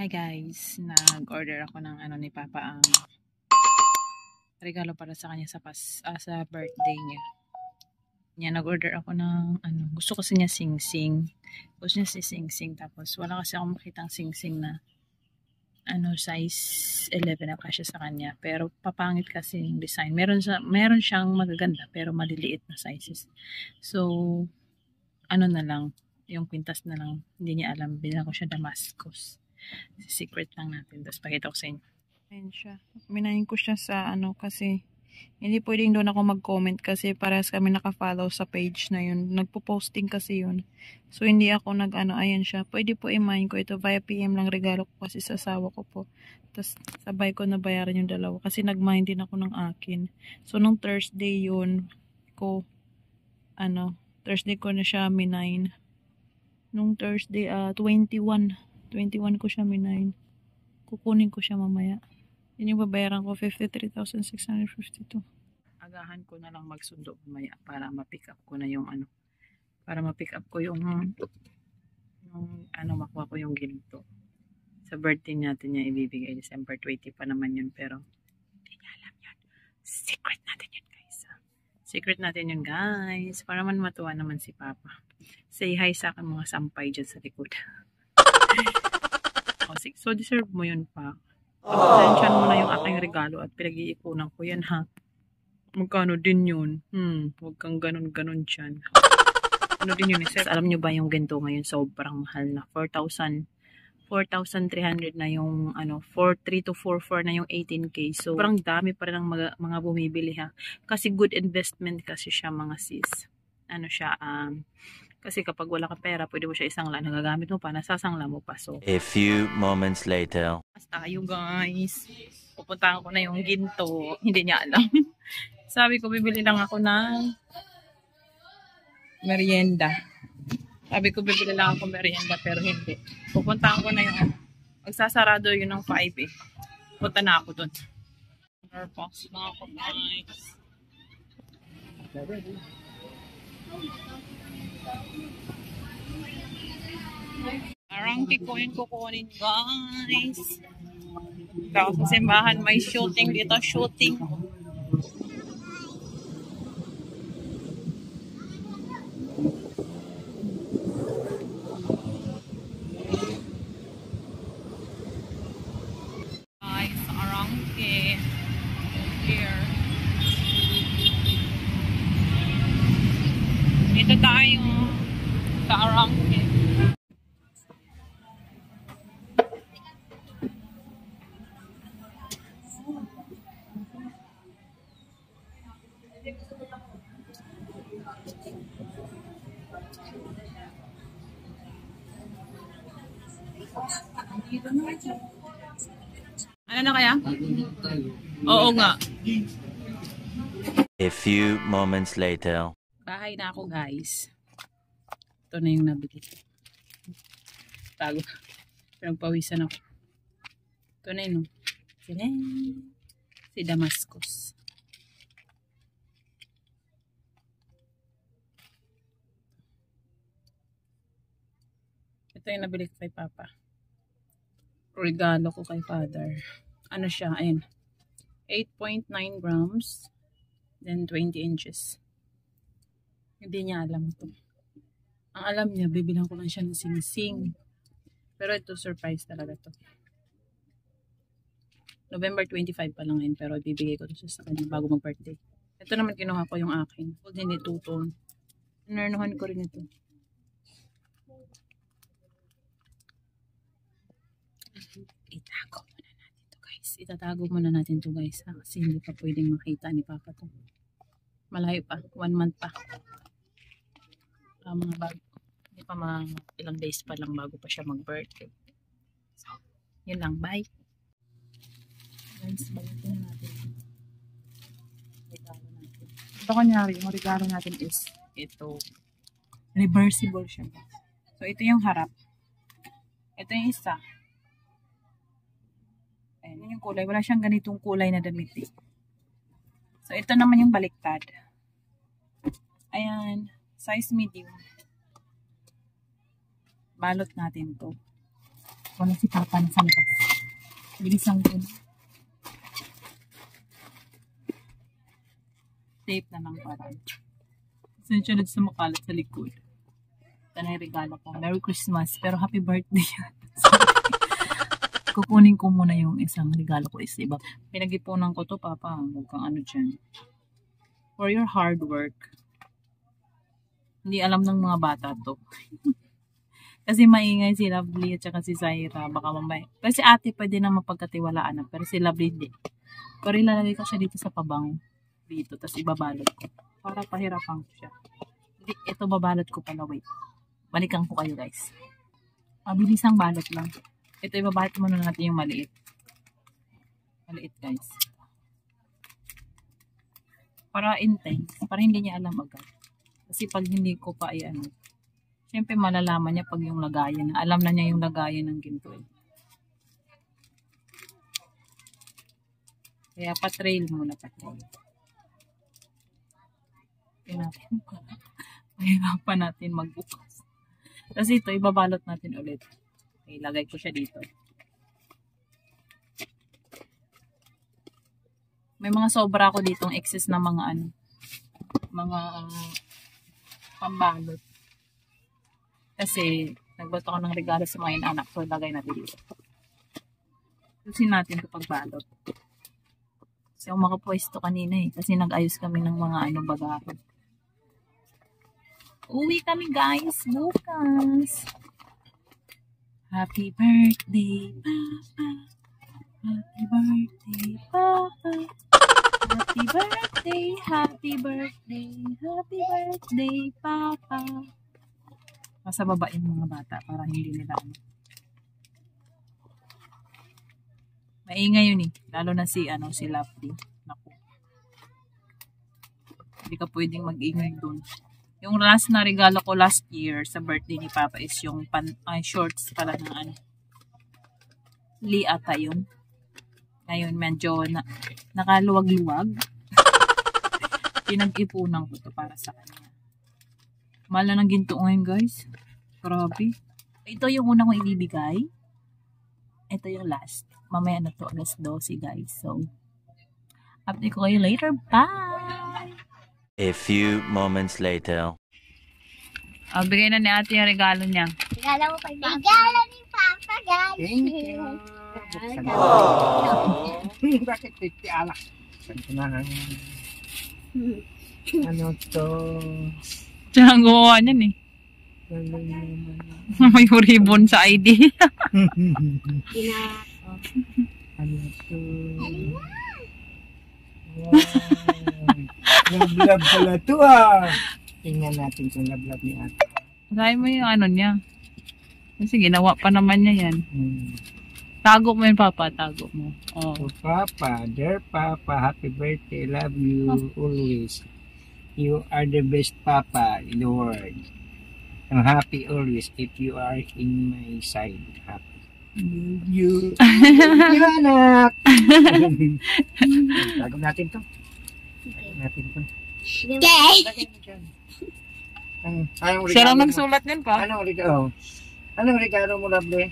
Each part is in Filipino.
Guys, nag-order ako ng ano ni Papa ang regalo para sa kanya sa birthday niya. Nag-order ako ng ano, gusto kasi niya sing-sing. Gusto niya si sing-sing, tapos wala kasi akong makitang sing-sing na ano, size 11 na kasya sa kanya. Pero papangit kasi yung design. Meron siyang magaganda pero maliliit na sizes. So ano na lang, yung kwintas na lang, hindi niya alam. Bilang ko siya Damascus. Secret lang natin. Tapos pakita ko sa inyo. Ayan siya. Minahin ko siya sa ano kasi hindi pwedeng doon ako mag-comment kasi parehas kami naka-follow sa page na yun. Nagpo-posting kasi yun. So hindi ako nag-ano. Ayan siya. Pwede po imahin ko ito. Via PM lang regalo ko kasi sa asawa ko po. Tapos sabay ko na bayaran yung dalawa. Kasi nag-mind din ako ng akin. So nung Thursday yun ko Thursday ko na siya minahin. Nung Thursday 21 ko siya minahin. Kukunin ko siya mamaya. Yun yung babayaran ko, 53,652. Agahan ko na lang magsundo mamaya para ma-pick up ko na yung ano. Para ma-pick up ko yung makuha ko yung ginto. Sa birthday natin niya ibibigay. December 20 pa naman yun, pero hindi niya alam yun. Secret natin yun, guys. Secret natin yun, guys. Para man matuwa naman si Papa. Say hi sa akin mga sampay dyan sa likod. So deserve mo yun, pa. Pasensyahan mo na yung aking regalo at pinag-iipunan ko yan, ha. Magkano din yun? Huwag kang ganun-ganun dyan. Ano din yun, sir? Alam nyo ba yung ginto ngayon sobrang mahal na? 4,300 na yung 4,3 to 4,4 na yung 18K. So sobrang dami pa rin ng mga bumibili, ha. Kasi good investment kasi siya, mga sis. Kasi kapag wala ka pera, pwede mo siya isangla. Nagagamit mo pa, nasasangla mo pa. So, a few moments later. Tayo, guys. Pupuntahan ko na yung ginto. Hindi niya alam. Sabi ko, bibili lang ako ng merienda. Pero hindi. Pupuntahan ko na yung magsasarado yun ng 5 eh. Punta na ako dun. Starbucks na ako, guys. Parang kikunin guys. Tapos sa simbahan may shooting dito. Guys, Arangke. Here. Dito tayo sa Arangke. Ano na kaya? Oo nga. A few moments later. Bahay na ako, guys. Ito na yung nabili. Tago. Pinagpawisan ako. Ito na yun. Si Damascus. Ito yung nabili ko kay Papa. Regalo ko kay Father. Ano siya? Ayan. 8.9 grams. Then 20 inches. Hindi niya alam ito. Ang alam niya, bibilang ko lang siya ng sing-sing. Pero ito, surprise talaga to. November 25 pa lang yun. Pero ibibigay ko ito sa kanya bago mag-birthday. Ito naman kinuha ko yung akin. Gold hindi two-tone. Narnuhan ko rin ito. Itatago muna natin to guys, ha? Kasi hindi pa pwedeng makita ni Papa to. Malayo pa, 1 month pa. Hindi pa ilang days pa lang bago pa siya mag-birthday. So, yun lang, bye. Guys, balikin na natin. Ito kunyari, yung regalo natin is ito. Reversible siya. So, ito yung harap. Ito yung isa. Ayan yung kulay. Wala siyang ganitong kulay na damit eh. So, ito naman yung baliktad. Ayan. Size medium. Balot natin to. Wala si Papa na sa labas. Bilisan ko. Tape na lang parang. Sunod sa makalat sa likod. Ito na yung regalo ko. Merry Christmas. Pero happy birthday. Kukunin ko muna yung isang regalo ko is iba. Pinag-ipunan ko to, Papa. Huwag kang ano dyan. For your hard work. Hindi alam ng mga bata to. Kasi maingay si Lovely at saka si Zaira. Baka mamaya. Kasi ate pwede na mapagkatiwalaan na. Pero si Lovely hindi. Pero ilalagay ko siya dito sa pabang. Dito. Tapos ibabalot ko. Para pahirapan ko siya. Hindi, ito babalot ko pala. Wait. Balikan ko kayo guys. Mabilisang balot lang. Ito ibabalot muna natin yung maliit. Maliit guys. Para intense. Para hindi niya alam agad. Kasi pag hindi ko pa ano. Siyempre malalaman niya pag yung lagayan. Alam na niya yung lagayan ng ginto. Kaya patrail muna, patrail. Mahirapan natin magbukas. Kasi ito, ibabalot natin ulit. Okay, lagay ko siya dito. May mga sobra ako ditong excess na mga ano. Mga pambalot. Kasi, nagbato ko ng regalo sa mga anak ko. Lagay natin dito. Susin natin ito pagbalot. Kasi ako makapwesto kanina eh. Kasi nag-ayos kami ng mga ano bagahe. Uwi kami guys. Bukas. Happy birthday, Papa. Happy birthday, Papa. Happy birthday, happy birthday, happy birthday, Papa. Nasa baba yung mga bata para hindi nila ano. Maingay yun eh. Lalo na si Lovely. Naku. Hindi ka pwedeng mag-ingay dun. Yung last na regalo ko last year sa birthday ni Papa is yung shorts pala na ano. Lee ata yun. Ngayon medyo nakaluwag-luwag. Pinag-ipunan ko to para sa kanya. Mahal na ng ginto ngayon guys. Grabe. Ito yung unang kong ibibigay. Ito yung last. Mamaya na to, alas 12 guys. So, update ko kayo later. Bye! A few moments later. Bigay na ni ate yung regalo niya. Regalo mo kay Papa. Regalo ni Papa, guys. Thank you. Bakit 50 alak? Saan ko na ano to? Diyan ang gumawa niyan eh. May ribbon sa ID. Ano to? Love-love pala to ah. Tingnan natin kung love-love ni ate. Sabi mo yung ano niya. Kasi ginawa pa naman niya yan. Tago mo yun, Papa. Tago mo. Oh. So, Papa, dear Papa, happy birthday. Love you always. You are the best Papa in the world. I'm happy always if you are in my side. Happy. You anak. Tago natin to. Tago natin to. Siya lang nagsulat din pa. Anong regalo mo, Lovely?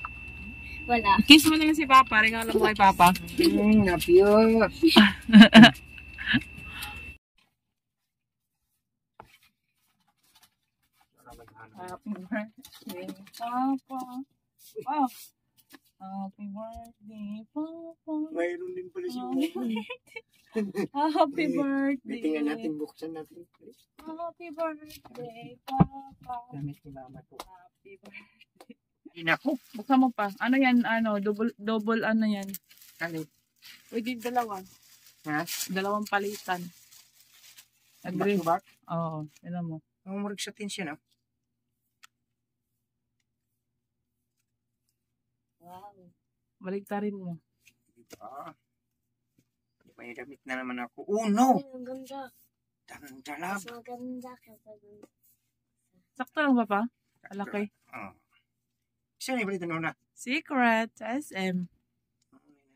Wala. Kiss mo na lang si Papa. Regalo mo kay Papa. Love you. Happy birthday, Papa. Wow. Happy birthday, Papa. Mayroon din pala siya. Happy birthday. Tingnan natin, buksan natin. Happy birthday, Papa. Gamit ni Mama to. Happy birthday. Inako. Buksan mo pa. Ano yan? Double ano yan? Kalit. Pwede dalawa. Ha? Dalawang palitan. Agree ba? Oo. Tignan mo. Ang murig sa tensyon ah. Wow. Baliktarin mo. Diba? May damit na naman ako. Oh no! Ang ganda. Dalab. Mas maganda kapag... Sakto lang, Papa? Alaki. Oh. Isa na ibalita na una. Secret. SM.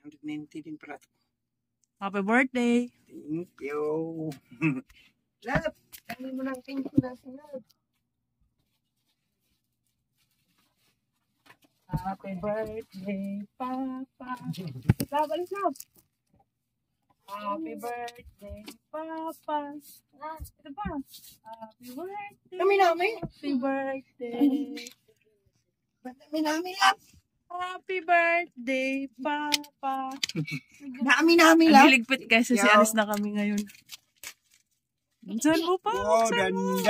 990 din pala. Happy birthday. Thank you. Love, kami mo lang thank you na sa love. Happy birthday, Papa. Love, alis love. Happy birthday, Papa. Ito pa. Happy birthday. Nami. Happy birthday. Nami lang. Happy birthday, Papa. Nami Ang lang. hiligpit kasi si alis na kami ngayon. Saan mo pa? Oh, Saan mo?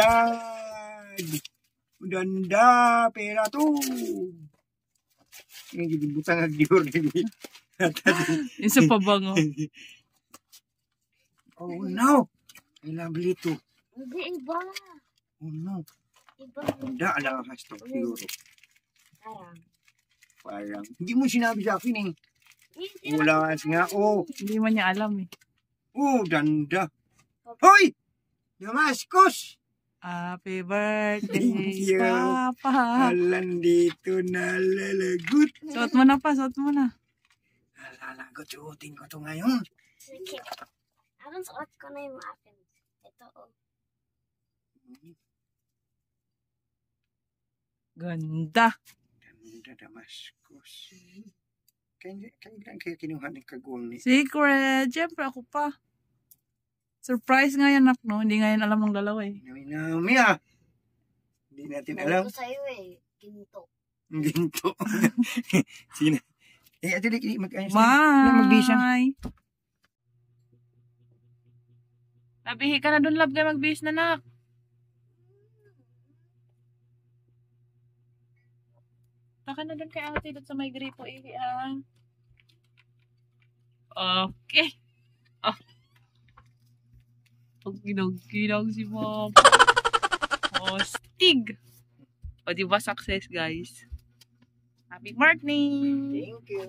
Ganda, pera to. Yung gibutang ang diyor. Yung sa pabango. Oh no, I love to. Hindi, iba. Oh no, Iba. ganda, alakas to. Siguro. Parang. Parang, hindi mo sinabi sa akin eh. Hindi. Wala nga, oh. Hindi man niya alam eh. Oh, ganda. Hoy! Damascus! Happy birthday, Thank you. Papa. Alan dito na lalagot. Suot mo na pa, suot mo na. Lalagot, suotin ko to ngayon. Sige. Anong suot ko na yung akin? Ito, oh. Ganda. Ganda, Damascus. Kailan kaya kinuha ng kagwang ni? Secret. Siyempre ako pa. Surprise nga yan, no? Hindi nga yan alam ng dalawa eh. Nami ah. Hindi natin alam. Ito sa'yo eh. Ginto. Ginto. Sige na. Eh, ate, mag-ayos na. Magbisa. Bye! Nabihi ka na dun, love, kayo magbihis na, nak. Taka na dun kay ate dun sa may gripo, ah. Okay. Ah. Pag ginag-ginag si mama. Oh, stig. O, diba success, guys? Happy birthday! Thank you.